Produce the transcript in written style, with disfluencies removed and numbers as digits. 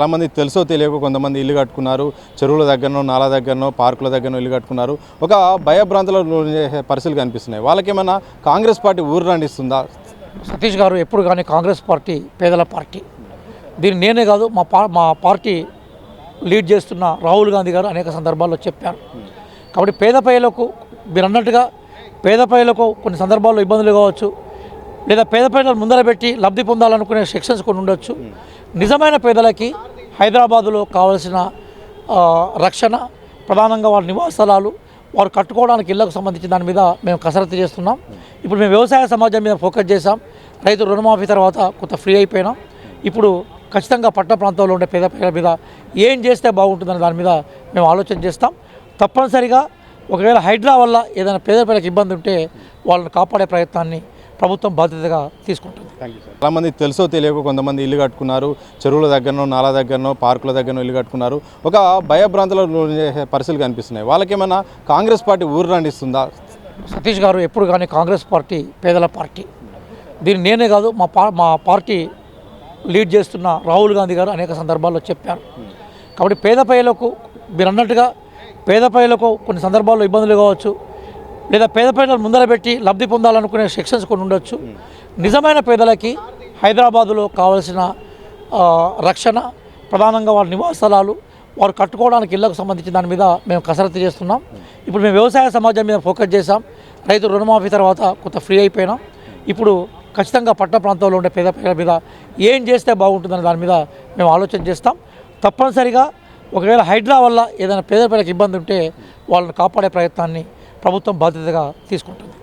చాలామంది తెలుసో తెలియక కొంతమంది ఇల్లు కట్టుకున్నారు. చెరువుల దగ్గరనో, నాలా దగ్గరనో, పార్కుల దగ్గరనో ఇల్లు కట్టుకున్నారు. ఒక భయభ్రాంతుల పరిస్థితులు కనిపిస్తున్నాయి. వాళ్ళకేమైనా కాంగ్రెస్ పార్టీ ఊరడండిస్తుందా? సతీష్ గారు ఎప్పుడు కానీ కాంగ్రెస్ పార్టీ పేదల పార్టీ. దీన్ని నేనే కాదు మా పార్టీ లీడ్ చేస్తున్న రాహుల్ గాంధీ గారు అనేక సందర్భాల్లో చెప్పారు. కాబట్టి పేద ప్రజలకు మీరు అన్నట్టుగా పేద ప్రజలకు కొన్ని సందర్భాల్లో ఇబ్బందులు కావచ్చు, లేదా పేద ప్రజలను ముందర పెట్టి లబ్ధి పొందాలనుకునే సెక్షన్స్ కొన్ని ఉండొచ్చు. నిజమైన పేదలకి హైదరాబాదులో కావాల్సిన రక్షణ, ప్రధానంగా వారి నివాస స్థలాలు, వారు కట్టుకోవడానికి ఇళ్లకు సంబంధించిన దాని మీద మేము కసరత్తు చేస్తున్నాం. ఇప్పుడు మేము వ్యవసాయ సమాజం మీద ఫోకస్ చేసాం. రైతు రుణమాఫీ తర్వాత కొంత ఫ్రీ అయిపోయినాం. ఇప్పుడు ఖచ్చితంగా పట్టణ ప్రాంతంలో ఉండే పేద ప్రజల మీద ఏం చేస్తే బాగుంటుందనే దాని మీద మేము ఆలోచన చేస్తాం. తప్పనిసరిగా ఒకవేళ హైడ్రా వల్ల ఏదైనా పేద ప్రజలకు ఇబ్బంది ఉంటే వాళ్ళని కాపాడే ప్రయత్నాన్ని ప్రభుత్వం బాధ్యతగా తీసుకుంటుంది. చాలామంది తెలుసో తెలియక కొంతమంది ఇల్లు కట్టుకున్నారు. చెరువుల దగ్గరనో, నాలా దగ్గరనో, పార్కుల దగ్గరనో ఇల్లు కట్టుకున్నారు. ఒక భయభ్రాంతుల పరిస్థితులు కనిపిస్తున్నాయి. వాళ్ళకేమైనా కాంగ్రెస్ పార్టీ ఊరడండిస్తుందా? సతీష్ గారు ఎప్పుడు కానీ కాంగ్రెస్ పార్టీ పేదల పార్టీ. దీన్ని నేనే కాదు మా పార్టీ లీడ్ చేస్తున్న రాహుల్ గాంధీ గారు అనేక సందర్భాల్లో చెప్పారు. కాబట్టి పేద ప్రజలకు మీరు అన్నట్టుగా పేద ప్రజలకు కొన్ని సందర్భాల్లో ఇబ్బందులు కావచ్చు, లేదా పేద ప్రజలను ముందర పెట్టి లబ్ధి పొందాలనుకునే సెక్షన్స్ కొన్ని ఉండొచ్చు. నిజమైన పేదలకి హైదరాబాదులో కావాల్సిన రక్షణ, ప్రధానంగా వారి నివాస స్థలాలు, వారు కట్టుకోవడానికి ఇళ్లకు సంబంధించిన దాని మీద మేము కసరత్తు చేస్తున్నాం. ఇప్పుడు మేము వ్యవసాయ సమాజం మీద ఫోకస్ చేసాం. రైతు రుణమాఫీ తర్వాత కొంత ఫ్రీ అయిపోయినాం. ఇప్పుడు ఖచ్చితంగా పట్టణ ప్రాంతంలో ఉండే పేద ప్రజల మీద ఏం చేస్తే బాగుంటుందనే దాని మీద మేము ఆలోచన చేస్తాం. తప్పనిసరిగా ఒకవేళ హైడ్రా వల్ల ఏదైనా పేద ప్రజలకు ఇబ్బంది ఉంటే వాళ్ళని కాపాడే ప్రయత్నాన్ని ప్రభుత్వం బాధ్యతగా తీసుకుంటుంది.